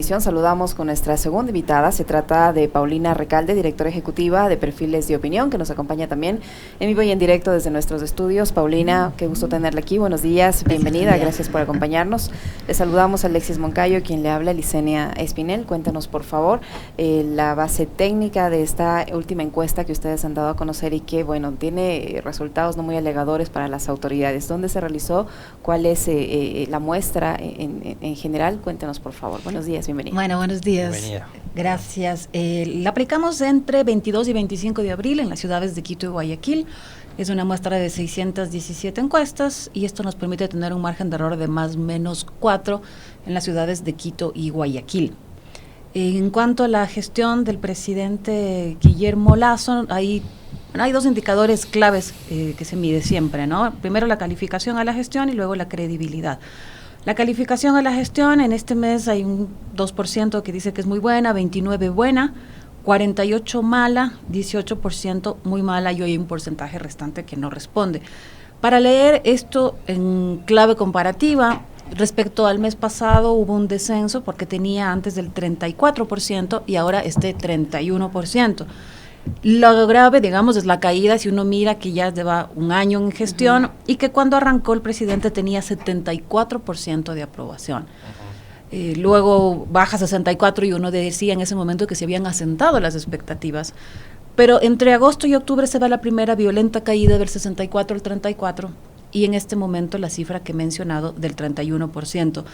continuación saludamos con nuestra segunda invitada. Se trata de Paulina Recalde, directora ejecutiva de Perfiles de Opinión, que nos acompaña también en vivo y en directo desde nuestros estudios. Paulina, qué gusto tenerla aquí. Buenos días, bienvenida, gracias por acompañarnos. Le saludamos a Alexis Moncayo, quien le habla, Licenia Espinel. Cuéntanos, por favor, la base técnica de esta última encuesta que ustedes han dado a conocer y que, bueno, tiene resultados no muy alegadores para las autoridades. ¿Dónde se realizó? ¿Cuál es la muestra en general? Cuéntenos, por favor. Buenos días, bienvenida. Bueno, buenos días. Bienvenida. Gracias. La aplicamos entre 22 y 25 de abril en las ciudades de Quito y Guayaquil. Es una muestra de 617 encuestas y esto nos permite tener un margen de error de más o menos 4 en las ciudades de Quito y Guayaquil. En cuanto a la gestión del presidente Guillermo Lasso, hay dos indicadores claves que se mide siempre, ¿no? Primero la calificación a la gestión y luego la credibilidad. La calificación a la gestión, en este mes hay un 2% que dice que es muy buena, 29% buena, 48% mala, 18% muy mala y hoy hay un porcentaje restante que no responde. Para leer esto en clave comparativa, respecto al mes pasado hubo un descenso porque tenía antes del 34% y ahora 31%. Lo grave, digamos, es la caída si uno mira que ya lleva un año en gestión y que cuando arrancó el presidente tenía 74% de aprobación. Luego baja a 64% y uno decía en ese momento que se habían asentado las expectativas. Pero entre agosto y octubre se va la primera violenta caída del 64 al 34% y en este momento la cifra que he mencionado del 31%.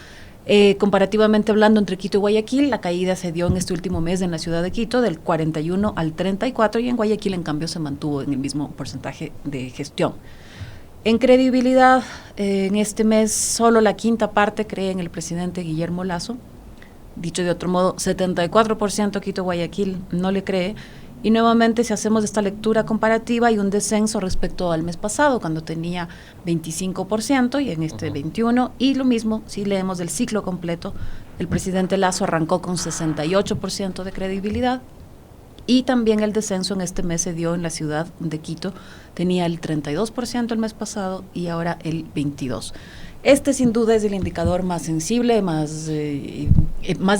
Comparativamente hablando, entre Quito y Guayaquil, la caída se dio en este último mes en la ciudad de Quito del 41 al 34 y en Guayaquil, en cambio, se mantuvo en el mismo porcentaje de gestión. En credibilidad, en este mes solo la quinta parte cree en el presidente Guillermo Lasso. Dicho de otro modo, 74% Quito-Guayaquil no le cree. Y nuevamente, si hacemos esta lectura comparativa, hay un descenso respecto al mes pasado, cuando tenía 25% y en este 21%. Y lo mismo, si leemos el ciclo completo, el presidente Lasso arrancó con 68% de credibilidad y también el descenso en este mes se dio en la ciudad de Quito. Tenía el 32% el mes pasado y ahora el 22%. Este sin duda es el indicador más sensible, más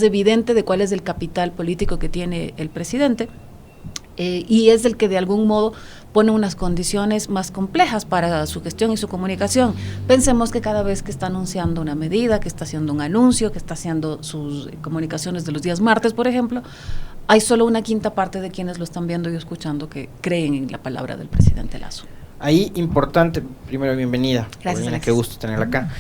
evidente de cuál es el capital político que tiene el presidente. Y es el que de algún modo pone unas condiciones más complejas para su gestión y su comunicación. Pensemos que cada vez que está anunciando una medida, que está haciendo un anuncio, que está haciendo sus comunicaciones de los días martes, por ejemplo, hay solo una quinta parte de quienes lo están viendo y escuchando que creen en la palabra del presidente Lasso. Ahí importante, primero bienvenida. Gracias, Alex. Qué gusto tenerla acá.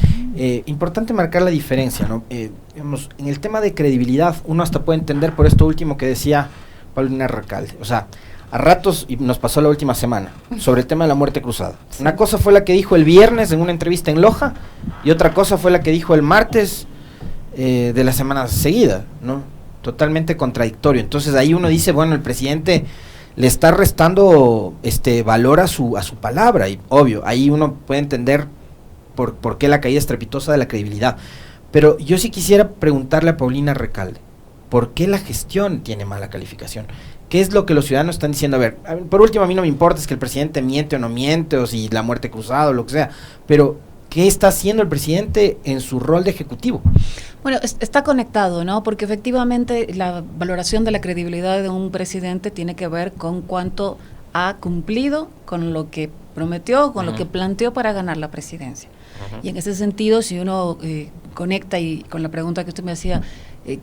Importante marcar la diferencia, ¿no? Digamos, en el tema de credibilidad, uno hasta puede entender por esto último que decía Paulina Recalde. O sea, a ratos, y nos pasó la última semana, sobre el tema de la muerte cruzada. Sí. Una cosa fue la que dijo el viernes en una entrevista en Loja, y otra cosa fue la que dijo el martes de la semana seguida, ¿no? Totalmente contradictorio. Entonces ahí uno dice, bueno, el presidente le está restando valor a su palabra, y obvio, ahí uno puede entender por qué la caída estrepitosa de la credibilidad. Pero yo sí quisiera preguntarle a Paulina Recalde, ¿por qué la gestión tiene mala calificación? ¿Qué es lo que los ciudadanos están diciendo? A ver, por último, a mí no me importa si el presidente miente o no miente, o si la muerte cruzada o lo que sea, pero ¿qué está haciendo el presidente en su rol de ejecutivo? Bueno, está conectado, ¿no? Porque efectivamente la valoración de la credibilidad de un presidente tiene que ver con cuánto ha cumplido con lo que prometió, con lo que planteó para ganar la presidencia. Y en ese sentido, si uno conecta y con la pregunta que usted me hacía,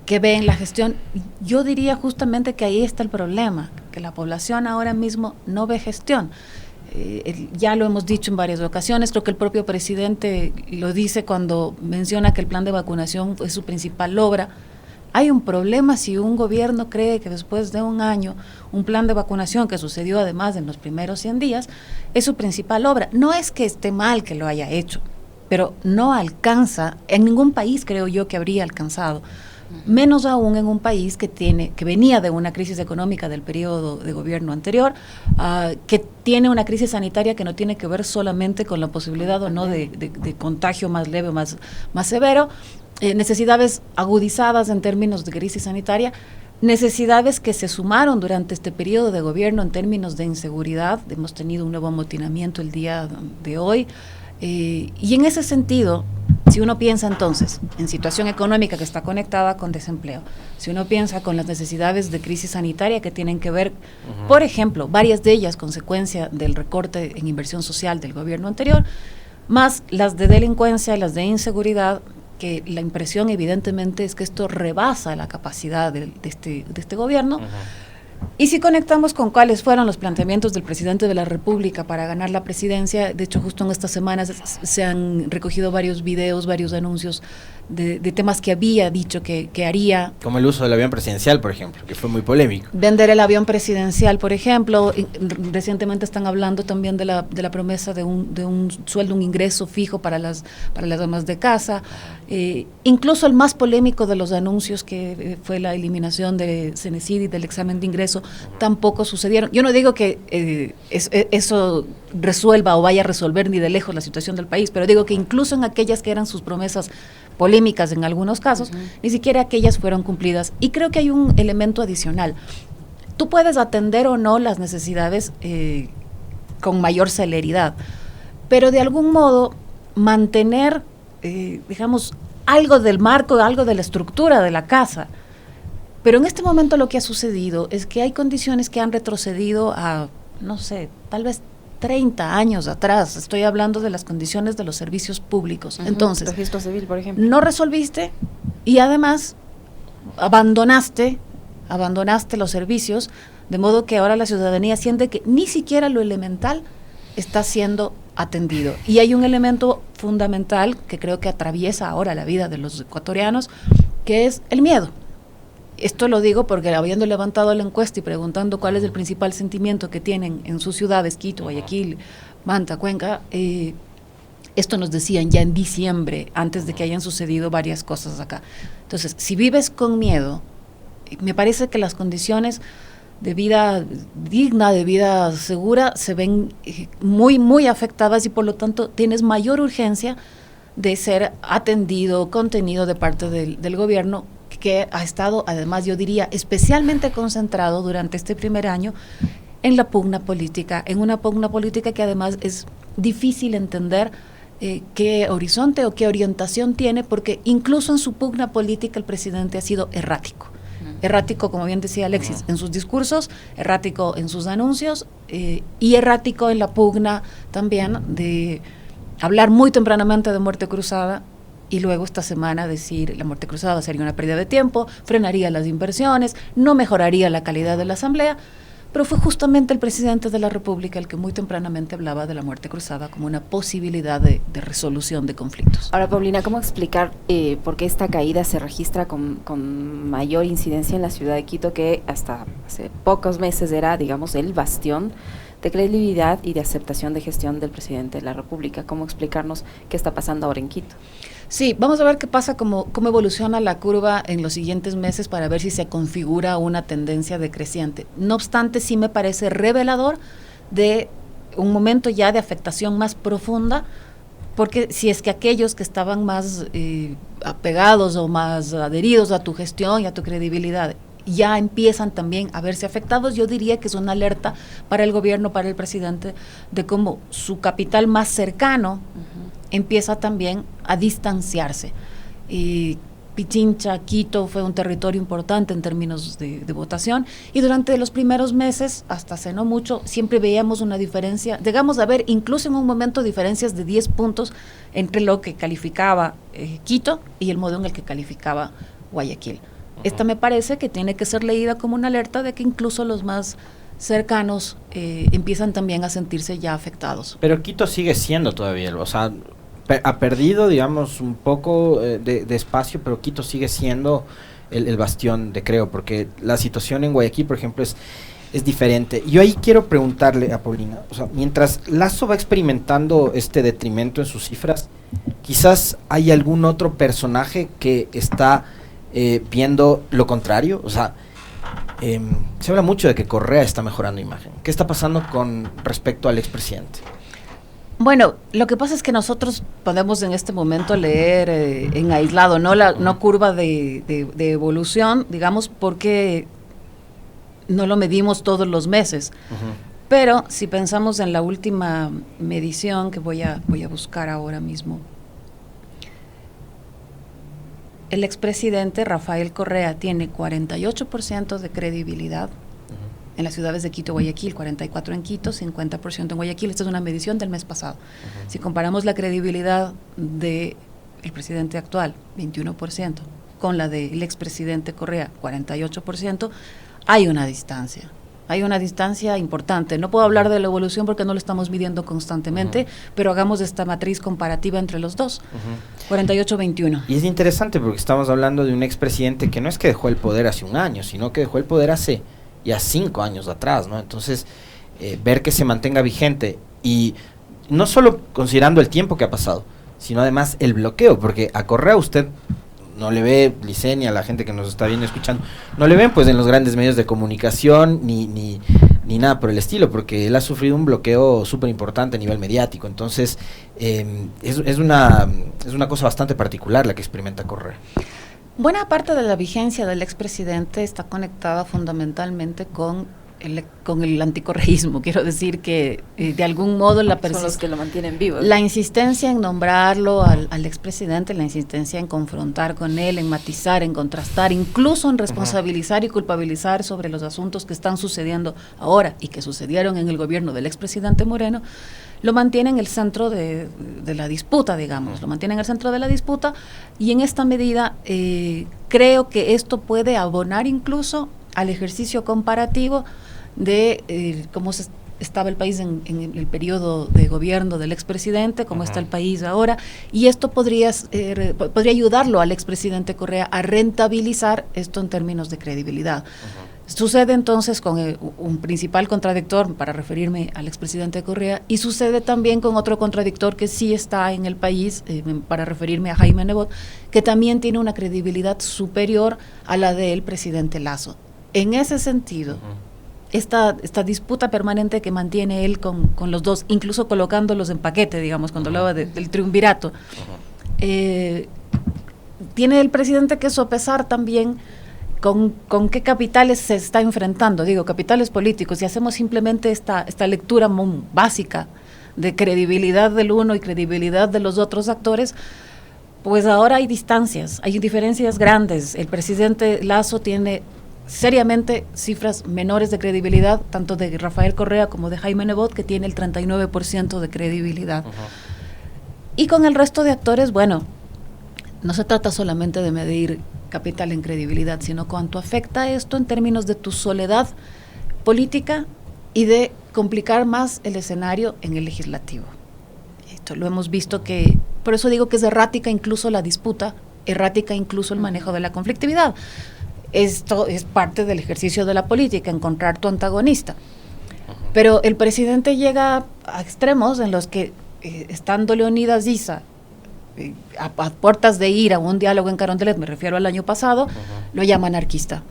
¿qué ve en la gestión? Yo diría justamente que ahí está el problema, que la población ahora mismo no ve gestión. Ya lo hemos dicho en varias ocasiones, creo que el propio presidente lo dice cuando menciona que el plan de vacunación es su principal obra. Hay un problema si un gobierno cree que después de un año un plan de vacunación, que sucedió además en los primeros 100 días, es su principal obra. No es que esté mal que lo haya hecho, pero no alcanza, en ningún país creo yo que habría alcanzado, menos aún en un país que venía de una crisis económica del periodo de gobierno anterior, que tiene una crisis sanitaria que no tiene que ver solamente con la posibilidad o no de contagio más leve, más severo, necesidades agudizadas en términos de crisis sanitaria, necesidades que se sumaron durante este periodo de gobierno en términos de inseguridad. Hemos tenido un nuevo amotinamiento el día de hoy, y en ese sentido Si uno piensa entonces en situación económica que está conectada con desempleo, si uno piensa con las necesidades de crisis sanitaria que tienen que ver, por ejemplo, varias de ellas consecuencia del recorte en inversión social del gobierno anterior, más las de delincuencia, las de inseguridad, que la impresión evidentemente es que esto rebasa la capacidad de este gobierno. Y si conectamos con cuáles fueron los planteamientos del presidente de la República para ganar la presidencia, de hecho justo en estas semanas se han recogido varios videos, varios anuncios de temas que había dicho que haría. Como el uso del avión presidencial, por ejemplo, que fue muy polémico. Vender el avión presidencial, por ejemplo. Recientemente están hablando también de la promesa de un sueldo, un ingreso fijo para las amas de casa. Incluso el más polémico de los anuncios, que fue la eliminación de Cenecid y del examen de ingreso, tampoco sucedieron. Yo no digo que eso resuelva o vaya a resolver ni de lejos la situación del país, pero digo que incluso en aquellas que eran sus promesas polémicas en algunos casos, ni siquiera aquellas fueron cumplidas. Y creo que hay un elemento adicional. Tú puedes atender o no las necesidades con mayor celeridad, pero de algún modo mantener, digamos, algo del marco, algo de la estructura de la casa. Pero en este momento lo que ha sucedido es que hay condiciones que han retrocedido a, no sé, tal vez 30 años atrás. Estoy hablando de las condiciones de los servicios públicos. Entonces, registro civil, por ejemplo. No resolviste y además abandonaste los servicios, de modo que ahora la ciudadanía siente que ni siquiera lo elemental está siendo atendido. Y hay un elemento fundamental que creo que atraviesa ahora la vida de los ecuatorianos, que es el miedo. Esto lo digo porque habiendo levantado la encuesta y preguntando cuál es el principal sentimiento que tienen en sus ciudades, Quito, Guayaquil, Manta, Cuenca, esto nos decían ya en diciembre, antes de que hayan sucedido varias cosas acá. Entonces, si vives con miedo, me parece que las condiciones de vida digna, de vida segura, se ven muy, muy afectadas y por lo tanto tienes mayor urgencia de ser atendido, contenido de parte del gobierno, que ha estado, además, yo diría, especialmente concentrado durante este primer año en la pugna política, en una pugna política que además es difícil entender qué horizonte o qué orientación tiene, porque incluso en su pugna política el presidente ha sido errático. Errático, como bien decía Alexis, en sus discursos, errático en sus anuncios y errático en la pugna también de hablar muy tempranamente de muerte cruzada y luego esta semana decir la muerte cruzada sería una pérdida de tiempo, frenaría las inversiones, no mejoraría la calidad de la asamblea, pero fue justamente el presidente de la República el que muy tempranamente hablaba de la muerte cruzada como una posibilidad de resolución de conflictos. Ahora, Paulina, ¿cómo explicar por qué esta caída se registra con mayor incidencia en la ciudad de Quito, que hasta hace pocos meses era, digamos, el bastión de credibilidad y de aceptación de gestión del presidente de la República? ¿Cómo explicarnos qué está pasando ahora en Quito? Sí, vamos a ver qué pasa, cómo evoluciona la curva en los siguientes meses para ver si se configura una tendencia decreciente. No obstante, sí me parece revelador de un momento ya de afectación más profunda, porque si es que aquellos que estaban más apegados o más adheridos a tu gestión y a tu credibilidad ya empiezan también a verse afectados, yo diría que es una alerta para el gobierno, para el presidente, de cómo su capital más cercano empieza también a distanciarse. Pichincha, Quito fue un territorio importante en términos de votación y durante los primeros meses, hasta hace no mucho, siempre veíamos una diferencia, llegamos a ver incluso en un momento diferencias de 10 puntos entre lo que calificaba Quito y el modo en el que calificaba Guayaquil. Esta me parece que tiene que ser leída como una alerta de que incluso los más cercanos empiezan también a sentirse ya afectados. Pero Quito sigue siendo todavía, o sea, ha perdido, digamos, un poco de espacio, pero Quito sigue siendo el bastión de Creo, porque la situación en Guayaquil, por ejemplo, es diferente. Yo ahí quiero preguntarle a Paulina, o sea, mientras Lasso va experimentando este detrimento en sus cifras, quizás hay algún otro personaje que está viendo lo contrario. O sea, se habla mucho de que Correa está mejorando imagen. ¿Qué está pasando con respecto al expresidente? Bueno, lo que pasa es que nosotros podemos en este momento leer en aislado, no curva de evolución, digamos, porque no lo medimos todos los meses. Pero si pensamos en la última medición que voy a buscar ahora mismo, el expresidente Rafael Correa tiene 48% de credibilidad en las ciudades de Quito y Guayaquil, 44% en Quito, 50% en Guayaquil. Esta es una medición del mes pasado. Si comparamos la credibilidad del presidente actual, 21%, con la del expresidente Correa, 48%, hay una distancia. Hay una distancia importante. No puedo hablar de la evolución porque no lo estamos midiendo constantemente, pero hagamos esta matriz comparativa entre los dos. 48-21. Y es interesante porque estamos hablando de un expresidente que no es que dejó el poder hace un año, sino que dejó el poder hace ya 5 años atrás, ¿no? Entonces, ver que se mantenga vigente, y no solo considerando el tiempo que ha pasado, sino además el bloqueo, porque a Correa usted no le ve, Licenia, la gente que nos está viendo y escuchando, no le ven pues en los grandes medios de comunicación ni nada por el estilo, porque él ha sufrido un bloqueo súper importante a nivel mediático. Entonces es una cosa bastante particular la que experimenta Correa. Buena parte de la vigencia del expresidente está conectada fundamentalmente con el anticorreísmo. Quiero decir que de algún modo son los que lo mantienen vivo. La insistencia en nombrarlo al expresidente, la insistencia en confrontar con él, en matizar, en contrastar, incluso en responsabilizar y culpabilizar sobre los asuntos que están sucediendo ahora y que sucedieron en el gobierno del expresidente Moreno, lo mantiene en el centro de la disputa, digamos, lo mantiene en el centro de la disputa, y en esta medida creo que esto puede abonar incluso al ejercicio comparativo de cómo estaba el país en el periodo de gobierno del expresidente, cómo está el país ahora, y esto podría ayudarlo al expresidente Correa a rentabilizar esto en términos de credibilidad. Sucede entonces con un principal contradictor, para referirme al expresidente Correa, y sucede también con otro contradictor que sí está en el país, para referirme a Jaime Nebot, que también tiene una credibilidad superior a la del presidente Lasso. En ese sentido, esta disputa permanente que mantiene él con los dos, incluso colocándolos en paquete, digamos, cuando hablaba del triunvirato, tiene el presidente que sopesar también con qué capitales se está enfrentando, digo, capitales políticos. Si hacemos simplemente esta lectura muy básica de credibilidad del uno y credibilidad de los otros actores, pues ahora hay distancias, hay diferencias grandes. El presidente Lasso tiene seriamente cifras menores de credibilidad, tanto de Rafael Correa como de Jaime Nebot, que tiene el 39% de credibilidad. Y con el resto de actores, bueno, no se trata solamente de medir capital en credibilidad, sino cuánto afecta esto en términos de tu soledad política y de complicar más el escenario en el legislativo. Esto lo hemos visto, que por eso digo que es errática incluso la disputa, errática incluso el manejo de la conflictividad. Esto es parte del ejercicio de la política, encontrar tu antagonista. Pero el presidente llega a extremos en los que, estando Leonidas Issa a puertas de ir a un diálogo en Carondelet, me refiero al año pasado, lo llama anarquista.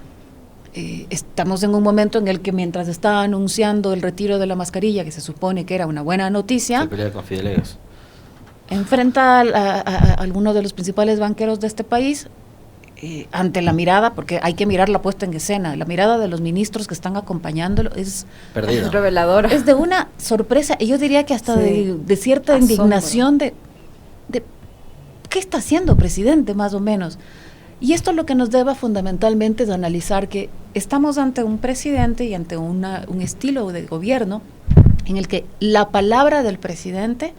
Estamos en un momento en el que, mientras está anunciando el retiro de la mascarilla, que se supone que era una buena noticia, Se pelea con Fidelegas. enfrenta a algunos de los principales banqueros de este país, ante la mirada, porque hay que mirar la puesta en escena, la mirada de los ministros que están acompañándolo es reveladora. Es de una sorpresa, y yo diría que hasta de cierta asombro, indignación de ¿qué está haciendo, presidente? Más o menos. Y esto lo que nos deba fundamentalmente es analizar que estamos ante un presidente y ante un estilo de gobierno en el que la palabra del presidente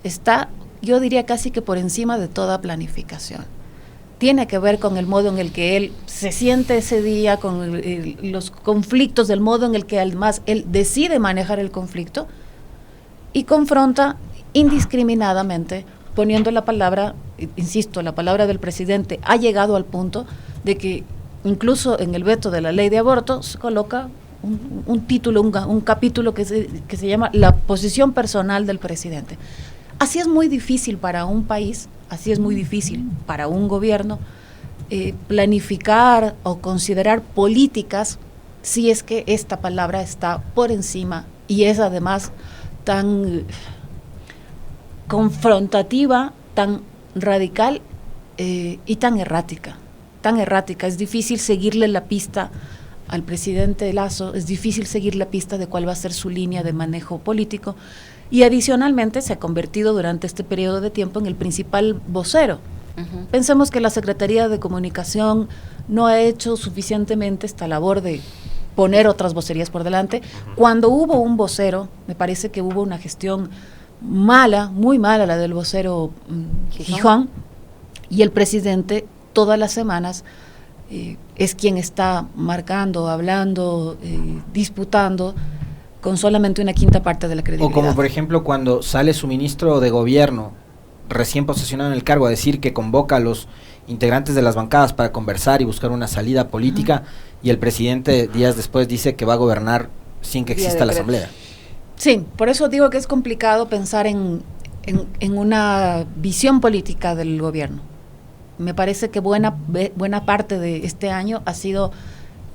está, yo diría, casi que por encima de toda planificación. Tiene que ver con el modo en el que él se siente ese día, con los conflictos, del modo en el que además él decide manejar el conflicto y confronta indiscriminadamente, poniendo la palabra, insisto, la palabra del presidente ha llegado al punto de que incluso en el veto de la ley de aborto se coloca un título, un capítulo que se llama la posición personal del presidente. Así es muy difícil para un país, así es muy difícil para un gobierno planificar o considerar políticas si es que esta palabra está por encima y es además tan confrontativa, tan radical y tan errática. Es difícil seguirle la pista al presidente Lasso, es difícil seguir la pista de cuál va a ser su línea de manejo político, y adicionalmente se ha convertido durante este periodo de tiempo en el principal vocero Pensemos que la Secretaría de Comunicación no ha hecho suficientemente esta labor de poner otras vocerías por delante. Cuando hubo un vocero, me parece que hubo una gestión mala, muy mala, la del vocero Gijón, y el presidente todas las semanas es quien está marcando, hablando, disputando con solamente una quinta parte de la credibilidad. O como por ejemplo cuando sale su ministro de gobierno recién posesionado en el cargo a decir que convoca a los integrantes de las bancadas para conversar y buscar una salida política, y el presidente días después dice que va a gobernar sin que exista la asamblea. Sí, por eso digo que es complicado pensar en una visión política del gobierno. Me parece que buena parte de este año ha sido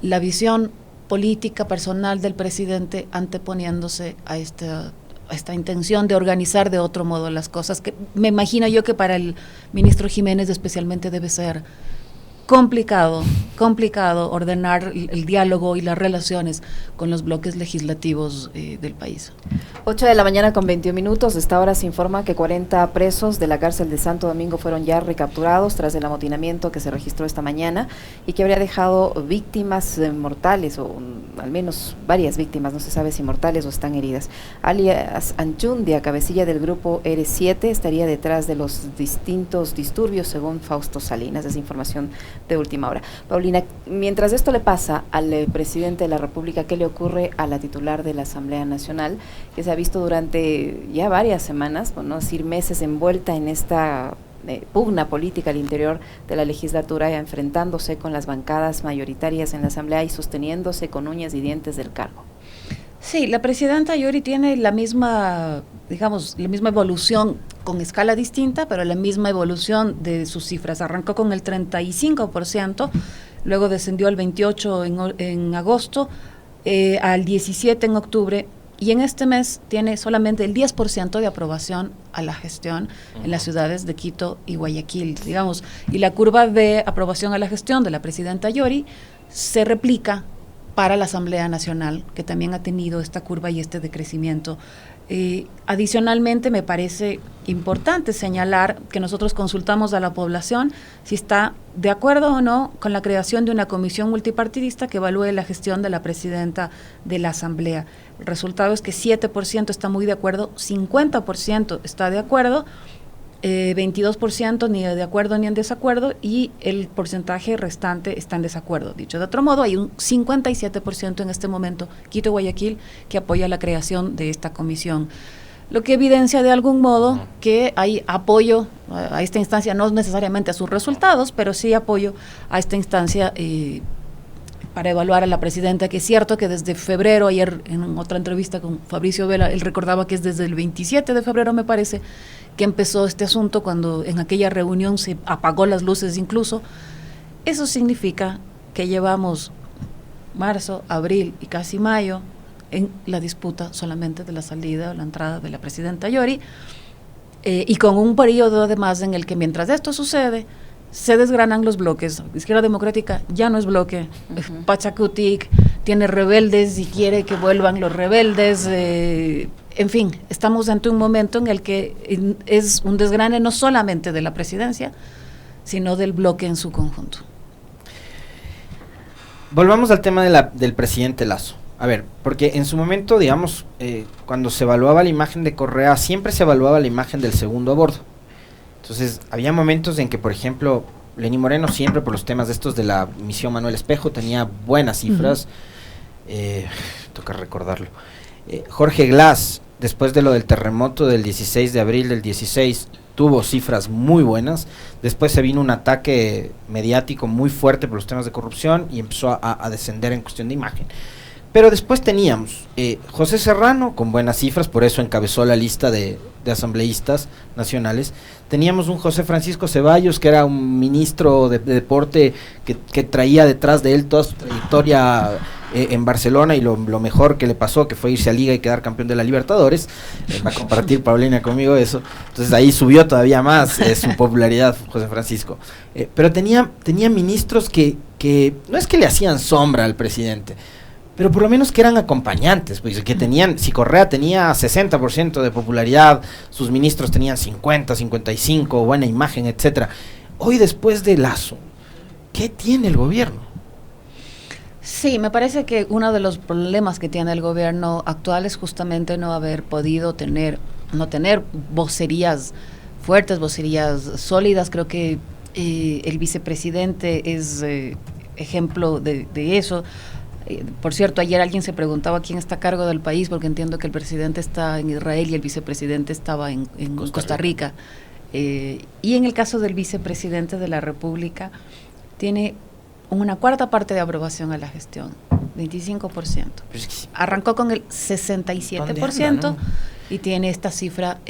la visión política personal del presidente anteponiéndose a esta intención de organizar de otro modo las cosas, que me imagino yo que para el ministro Jiménez especialmente debe ser complicado ordenar el diálogo y las relaciones con los bloques legislativos del país. 8 de la mañana con 21 minutos. Esta hora se informa que 40 presos de la cárcel de Santo Domingo fueron ya recapturados tras el amotinamiento que se registró esta mañana y que habría dejado víctimas mortales, o al menos varias víctimas, no se sabe si mortales o están heridas. Alias Anchundia, cabecilla del grupo R7, estaría detrás de los distintos disturbios, según Fausto Salinas. Es información de última hora. Paulina, mientras esto le pasa al presidente de la República, ¿qué le ocurre a la titular de la Asamblea Nacional, que se ha visto durante ya varias semanas, por no decir meses, envuelta en esta pugna política al interior de la legislatura, enfrentándose con las bancadas mayoritarias en la Asamblea y sosteniéndose con uñas y dientes del cargo? Sí, la presidenta Yori tiene la misma, digamos, la misma evolución con escala distinta, pero la misma evolución de sus cifras. Arrancó con el 35%, luego descendió al 28% en agosto, al 17% en octubre, y en este mes tiene solamente el 10% de aprobación a la gestión en las ciudades de Quito y Guayaquil, digamos. Y la curva de aprobación a la gestión de la presidenta Yori se replica para la Asamblea Nacional, que también ha tenido esta curva y este decrecimiento. Adicionalmente, me parece importante señalar que nosotros consultamos a la población si está de acuerdo o no con la creación de una comisión multipartidista que evalúe la gestión de la presidenta de la Asamblea. El resultado es que 7% está muy de acuerdo, 50% está de acuerdo, 22% ni de acuerdo ni en desacuerdo, y el porcentaje restante está en desacuerdo. Dicho de otro modo, hay un 57% en este momento, Quito y Guayaquil, que apoya la creación de esta comisión. Lo que evidencia de algún modo que hay apoyo a esta instancia, no necesariamente a sus resultados, pero sí apoyo a esta instancia para evaluar a la presidenta, que es cierto que desde febrero, ayer en otra entrevista con Fabricio Vela, él recordaba que es desde el 27 de febrero, me parece, que empezó este asunto, cuando en aquella reunión se apagó las luces incluso. Eso significa que llevamos marzo, abril y casi mayo en la disputa solamente de la salida o la entrada de la presidenta Yori, y con un periodo además en el que mientras esto sucede, se desgranan los bloques. Izquierda Democrática ya no es bloque, Pachacutic tiene rebeldes y quiere que vuelvan los rebeldes, en fin, estamos ante un momento en el que es un desgrane no solamente de la presidencia, sino del bloque en su conjunto. Volvamos al tema del presidente Lasso. A ver, porque en su momento, digamos, cuando se evaluaba la imagen de Correa, siempre se evaluaba la imagen del segundo a bordo. Entonces, había momentos en que, por ejemplo, Lenín Moreno siempre, por los temas de estos de la misión Manuel Espejo, tenía buenas cifras. Toca recordarlo. Jorge Glass, después de lo del terremoto del 16 de abril del 16, tuvo cifras muy buenas. Después se vino un ataque mediático muy fuerte por los temas de corrupción y empezó a descender en cuestión de imagen. Pero después teníamos José Serrano con buenas cifras, por eso encabezó la lista de asambleístas nacionales. Teníamos un José Francisco Ceballos, que era un ministro de deporte que traía detrás de él toda su trayectoria en Barcelona, y lo mejor que le pasó, que fue irse a Liga y quedar campeón de la Libertadores. Va a compartir Paulina conmigo eso. Entonces ahí subió todavía más su popularidad José Francisco. Pero tenía ministros que no es que le hacían sombra al presidente, pero por lo menos que eran acompañantes, pues, que tenían, si Correa tenía 60% de popularidad, sus ministros tenían 50, 55, buena imagen, etcétera. Hoy, después de Lasso, ¿qué tiene el gobierno? Sí, me parece que uno de los problemas que tiene el gobierno actual es justamente no haber podido no tener vocerías fuertes, vocerías sólidas. Creo que el vicepresidente es ejemplo de eso. Por cierto, ayer alguien se preguntaba quién está a cargo del país, porque entiendo que el presidente está en Israel y el vicepresidente estaba en Costa Rica. Y en el caso del vicepresidente de la República, tiene una cuarta parte de aprobación a la gestión, 25%. Arrancó con el 67%, anda, ¿no? Y tiene esta cifra.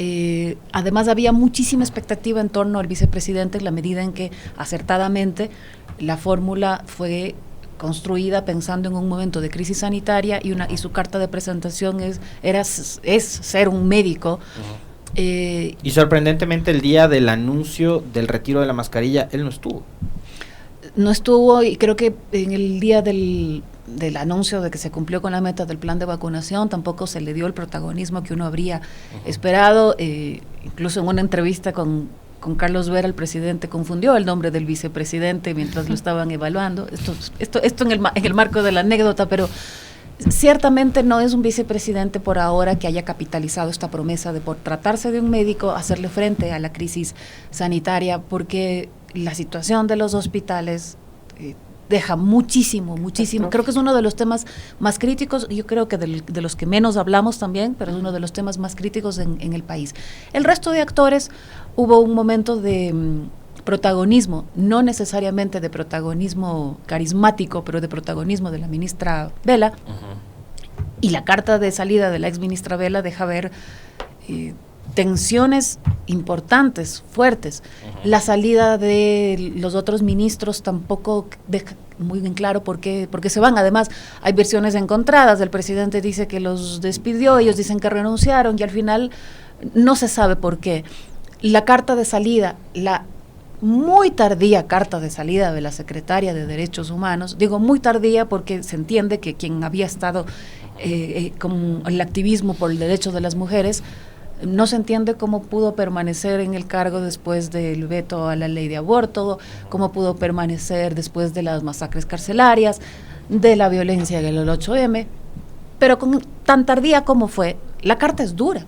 Además, había muchísima expectativa en torno al vicepresidente en la medida en que, acertadamente, la fórmula fue construida pensando en un momento de crisis sanitaria y su carta de presentación es ser un médico. Y sorprendentemente el día del anuncio del retiro de la mascarilla, él no estuvo. No estuvo, y creo que en el día del anuncio de que se cumplió con la meta del plan de vacunación tampoco se le dio el protagonismo que uno habría esperado. Incluso en una entrevista con Carlos Vera, el presidente confundió el nombre del vicepresidente mientras lo estaban evaluando. Esto en el marco de la anécdota, pero ciertamente no es un vicepresidente por ahora que haya capitalizado esta promesa de, por tratarse de un médico, hacerle frente a la crisis sanitaria, porque la situación de los hospitales deja muchísimo. Creo que es uno de los temas más críticos, yo creo que de los que menos hablamos también, pero es uno de los temas más críticos en el país. El resto de actores, hubo un momento de protagonismo, no necesariamente de protagonismo carismático, pero de protagonismo de la ministra Vela, y la carta de salida de la ex ministra Vela deja ver tensiones importantes, fuertes. La salida de los otros ministros tampoco deja muy bien claro por qué se van. Además, hay versiones encontradas. El presidente dice que los despidió, ellos dicen que renunciaron, y al final no se sabe por qué. La carta de salida, la muy tardía carta de salida de la secretaria de Derechos Humanos, digo muy tardía porque se entiende que quien había estado con el activismo por el derecho de las mujeres, no se entiende cómo pudo permanecer en el cargo después del veto a la ley de aborto, cómo pudo permanecer después de las masacres carcelarias, de la violencia del 8M, pero tan tardía como fue, la carta es dura.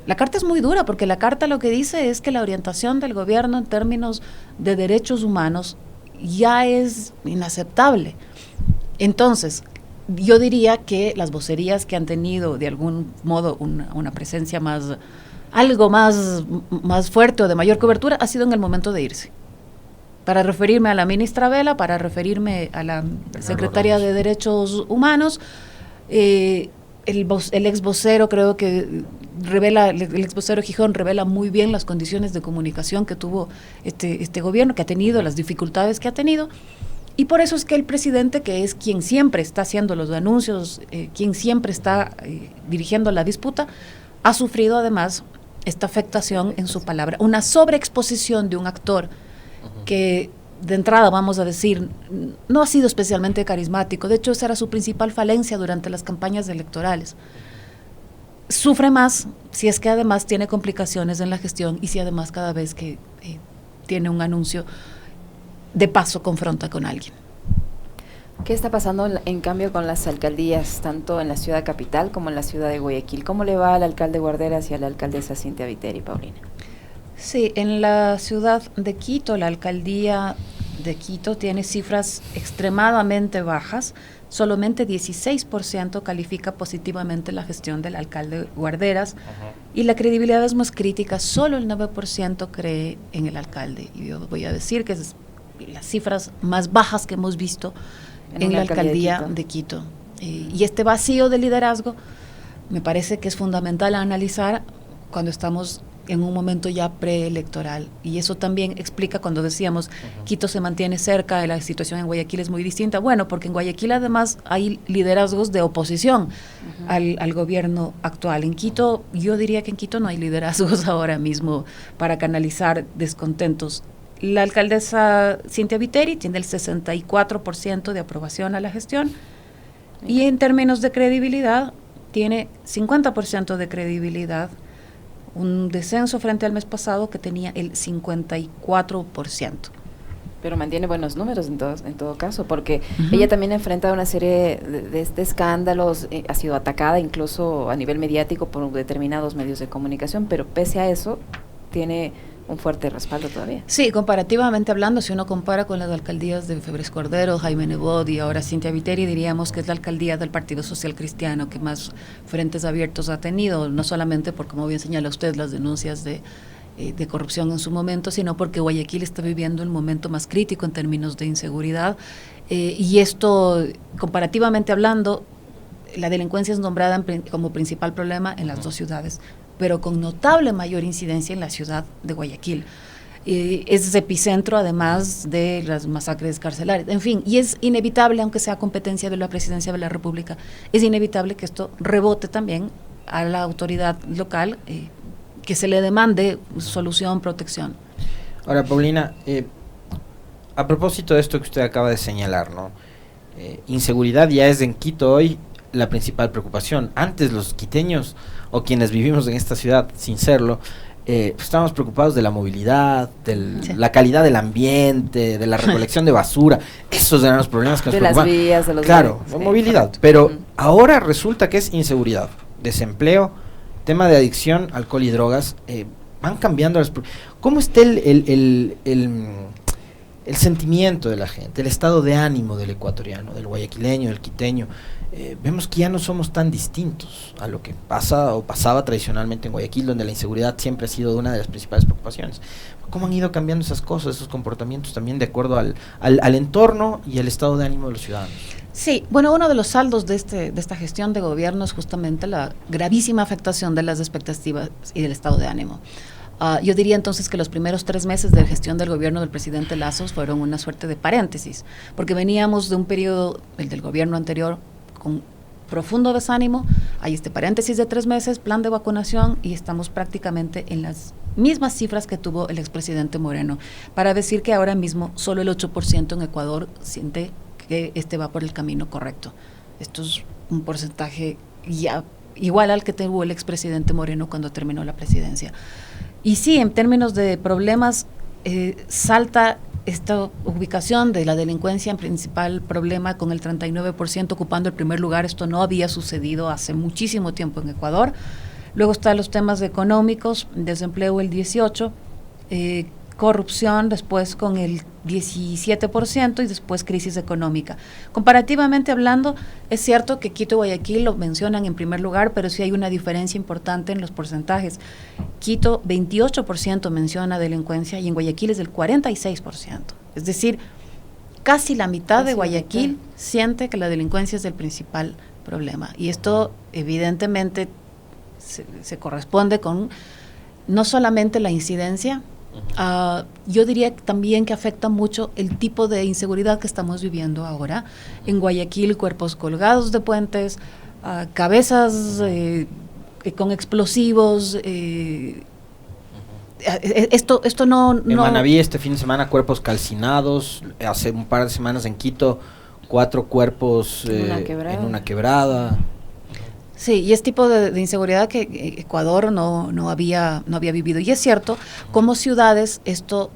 La carta es muy dura porque la carta lo que dice es que la orientación del gobierno en términos de derechos humanos ya es inaceptable. Entonces, yo diría que las vocerías que han tenido de algún modo una presencia algo más fuerte o de mayor cobertura ha sido en el momento de irse. Para referirme a la ministra Vela, para referirme a la secretaria de Derechos Humanos, el ex vocero creo que el ex vocero Gijón revela muy bien las condiciones de comunicación que tuvo este gobierno, que ha tenido, las dificultades que ha tenido. Y por eso es que el presidente, que es quien siempre está haciendo los anuncios, quien siempre está dirigiendo la disputa, ha sufrido además esta afectación en su palabra, una sobreexposición de un actor que de entrada, vamos a decir, no ha sido especialmente carismático. De hecho, esa era su principal falencia durante las campañas electorales. Sufre más si es que además tiene complicaciones en la gestión y si además cada vez que tiene un anuncio de paso confronta con alguien. ¿Qué está pasando en cambio con las alcaldías, tanto en la ciudad capital como en la ciudad de Guayaquil? ¿Cómo le va al alcalde Guarderas y a la alcaldesa Cintia Viteri, Paulina? Sí, en la ciudad de Quito, la alcaldía de Quito tiene cifras extremadamente bajas. Solamente 16% califica positivamente la gestión del alcalde Guarderas, y la credibilidad es más crítica. Solo el 9% cree en el alcalde, y yo voy a decir que es las cifras más bajas que hemos visto en la alcaldía de Quito. Y este vacío de liderazgo me parece que es fundamental analizar cuando estamos en un momento ya preelectoral, y eso también explica cuando decíamos Quito se mantiene cerca, la situación en Guayaquil es muy distinta. Bueno, porque en Guayaquil además hay liderazgos de oposición al gobierno actual. En Quito, yo diría que en Quito no hay liderazgos ahora mismo para canalizar descontentos. La alcaldesa Cintia Viteri tiene el 64% de aprobación a la gestión, y en términos de credibilidad tiene 50% de credibilidad, un descenso frente al mes pasado que tenía el 54%. Pero mantiene buenos números en todo caso, porque ella también enfrenta una serie de escándalos, ha sido atacada incluso a nivel mediático por determinados medios de comunicación, pero pese a eso tiene un fuerte respaldo todavía. Sí, comparativamente hablando, si uno compara con las alcaldías de Febres Cordero, Jaime Nebot y ahora Cintia Viteri, diríamos que es la alcaldía del Partido Social Cristiano que más frentes abiertos ha tenido, no solamente por, como bien señala usted, las denuncias de corrupción en su momento, sino porque Guayaquil está viviendo el momento más crítico en términos de inseguridad, y esto, comparativamente hablando, la delincuencia es nombrada como principal problema en las dos ciudades, pero con notable mayor incidencia en la ciudad de Guayaquil. Es epicentro además de las masacres carcelarias, en fin, y es inevitable, aunque sea competencia de la Presidencia de la República, es inevitable que esto rebote también a la autoridad local, que se le demande solución, protección. Ahora, Paulina, a propósito de esto que usted acaba de señalar, ¿no? Inseguridad ya es en Quito hoy la principal preocupación. Antes los quiteños, o quienes vivimos en esta ciudad sin serlo, pues estábamos preocupados de la movilidad, la calidad del ambiente, de la recolección de basura. Esos eran los problemas que nos preocupaban. De las vías, de los Claro, sí, movilidad. correcto. Pero ahora resulta que es inseguridad, desempleo, tema de adicción, alcohol y drogas. Van cambiando las... ¿Cómo está el sentimiento de la gente, el estado de ánimo del ecuatoriano, del guayaquileño, del quiteño? Vemos que ya no somos tan distintos a lo que pasa o pasaba tradicionalmente en Guayaquil, donde la inseguridad siempre ha sido una de las principales preocupaciones. ¿Cómo han ido cambiando esas cosas, esos comportamientos también de acuerdo al entorno y al estado de ánimo de los ciudadanos? Sí, bueno, uno de los saldos de esta gestión de gobierno es justamente la gravísima afectación de las expectativas y del estado de ánimo. Yo diría entonces que los primeros 3 meses de gestión del gobierno del presidente Lazos fueron una suerte de paréntesis, porque veníamos de un periodo, el del gobierno anterior, con profundo desánimo. Hay este paréntesis de 3 meses, plan de vacunación, y estamos prácticamente en las mismas cifras que tuvo el expresidente Moreno, para decir que ahora mismo solo el 8% en Ecuador siente que va por el camino correcto. Esto es un porcentaje ya igual al que tuvo el expresidente Moreno cuando terminó la presidencia. Y sí, en términos de problemas, salta esta ubicación de la delincuencia en principal problema, con el 39% ocupando el primer lugar. Esto no había sucedido hace muchísimo tiempo en Ecuador. Luego están los temas económicos, desempleo el 18%, corrupción después con el 17% y después crisis económica. Comparativamente hablando, es cierto que Quito y Guayaquil lo mencionan en primer lugar, pero sí hay una diferencia importante en los porcentajes. Quito 28% menciona delincuencia y en Guayaquil es del 46%. Es decir, casi la mitad de Guayaquil siente que la delincuencia es el principal problema. Y esto evidentemente se corresponde con no solamente la incidencia. Yo diría también que afecta mucho el tipo de inseguridad que estamos viviendo ahora. En Guayaquil, cuerpos colgados de puentes, cabezas con explosivos. Esto no... En Manabí este fin de semana cuerpos calcinados, hace un par de semanas en Quito 4 cuerpos en una quebrada. Sí, y es tipo de inseguridad que Ecuador no había vivido. Y es cierto, como ciudades, esto,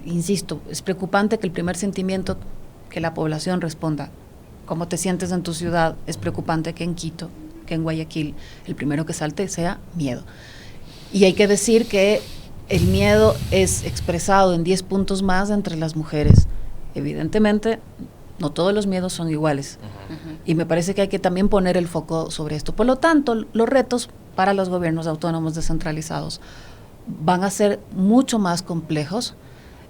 insisto, es preocupante que el primer sentimiento que la población responda, ¿cómo te sientes en tu ciudad? Es preocupante que en Quito, que en Guayaquil, el primero que salte sea miedo. Y hay que decir que el miedo es expresado en 10 puntos más entre las mujeres. Evidentemente, no todos los miedos son iguales. Y me parece que hay que también poner el foco sobre esto. Por lo tanto, los retos para los gobiernos autónomos descentralizados van a ser mucho más complejos,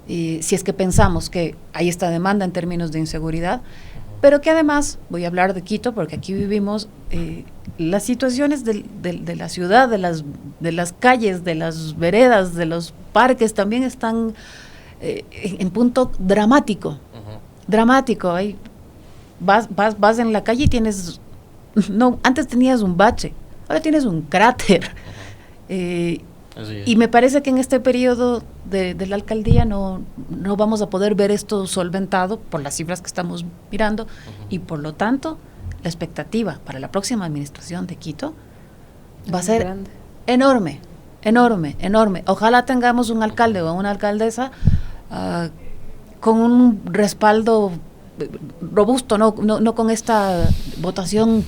si es que pensamos que hay esta demanda en términos de inseguridad, pero que además, voy a hablar de Quito porque aquí vivimos, las situaciones de la ciudad, de las calles, de las veredas, de los parques también están en punto dramático. Dramático. Vas en la calle y tienes, no, antes tenías un bache, ahora tienes un cráter. Y me parece que en este periodo de la alcaldía no vamos a poder ver esto solventado por las cifras que estamos mirando, y por lo tanto la expectativa para la próxima administración de Quito va a ser enorme, enorme, enorme. Ojalá tengamos un alcalde o una alcaldesa con un respaldo robusto, no con esta votación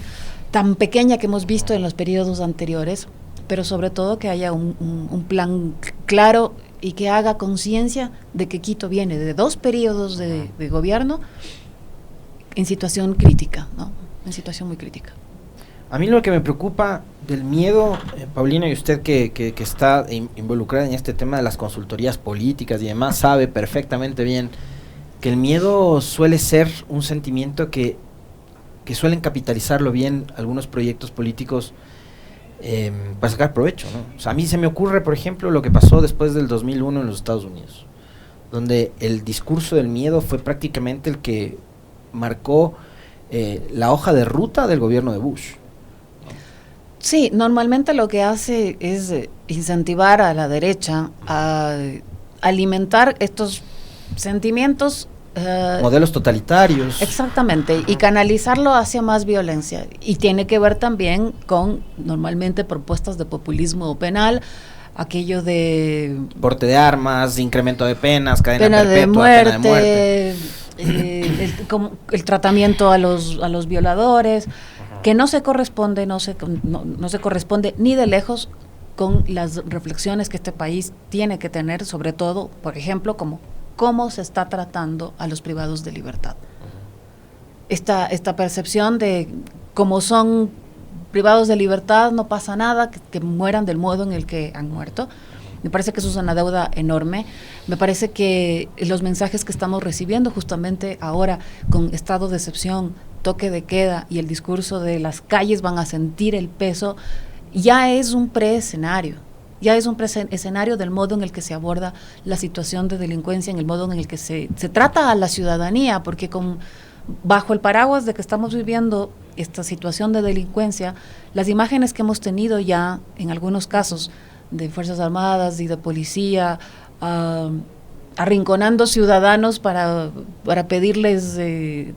tan pequeña que hemos visto en los periodos anteriores, pero sobre todo que haya un plan claro y que haga conciencia de que Quito viene de 2 periodos de gobierno en situación crítica, ¿no? En situación muy crítica. A mí lo que me preocupa del miedo, Paulina, y usted que está involucrada en este tema de las consultorías políticas y demás, sabe perfectamente bien que el miedo suele ser un sentimiento que suelen capitalizarlo bien algunos proyectos políticos para sacar provecho, ¿no? O sea, a mí se me ocurre, por ejemplo, lo que pasó después del 2001 en los Estados Unidos, donde el discurso del miedo fue prácticamente el que marcó la hoja de ruta del gobierno de Bush. Sí, normalmente lo que hace es incentivar a la derecha a alimentar estos sentimientos. Modelos totalitarios. Exactamente, y canalizarlo hacia más violencia. Y tiene que ver también con, normalmente, propuestas de populismo penal, aquello de... porte de armas, incremento de penas, pena de muerte. El tratamiento a los violadores, que no se corresponde, no se corresponde ni de lejos con las reflexiones que este país tiene que tener, sobre todo, por ejemplo, como cómo se está tratando a los privados de libertad. Esta percepción de cómo son privados de libertad, no pasa nada, que mueran del modo en el que han muerto. Me parece que eso es una deuda enorme. Me parece que los mensajes que estamos recibiendo justamente ahora con estado de excepción, toque de queda y el discurso de las calles van a sentir el peso, ya es un preescenario. Ya es un escenario del modo en el que se aborda la situación de delincuencia, en el modo en el que se trata a la ciudadanía, porque bajo el paraguas de que estamos viviendo esta situación de delincuencia, las imágenes que hemos tenido ya, en algunos casos, de Fuerzas Armadas y de policía, arrinconando ciudadanos para pedirles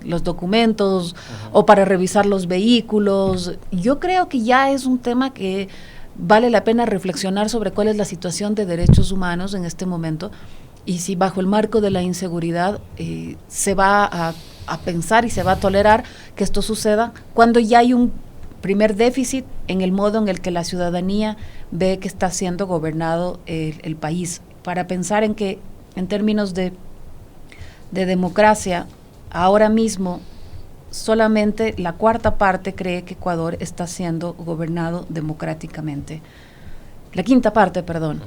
los documentos o para revisar los vehículos, yo creo que ya es un tema que vale la pena reflexionar sobre cuál es la situación de derechos humanos en este momento y si bajo el marco de la inseguridad se va a pensar y se va a tolerar que esto suceda cuando ya hay un primer déficit en el modo en el que la ciudadanía ve que está siendo gobernado el país. Para pensar en que en términos de democracia, ahora mismo solamente la 1/4 parte cree que Ecuador está siendo gobernado democráticamente. La 5ª parte, perdón.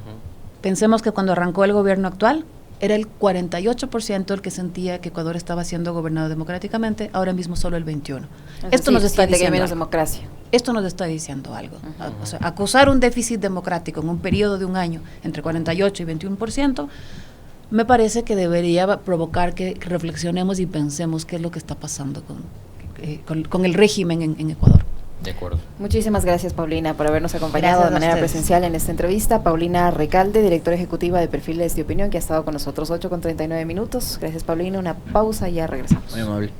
Pensemos que cuando arrancó el gobierno actual, era el 48% el que sentía que Ecuador estaba siendo gobernado democráticamente, ahora mismo solo el 21%. Esto nos está diciendo menos algo. democracia. Esto nos está diciendo algo. O sea, acusar un déficit democrático en un periodo de un año entre 48 y 21%, me parece que debería provocar que reflexionemos y pensemos qué es lo que está pasando con el régimen en Ecuador. De acuerdo. Muchísimas gracias, Paulina, por habernos acompañado Gracias de manera ustedes. presencial en esta entrevista. Paulina Recalde, directora ejecutiva de Perfiles de Opinión, que ha estado con nosotros 8:39 minutos. Gracias, Paulina. Una pausa y ya regresamos. Muy amable.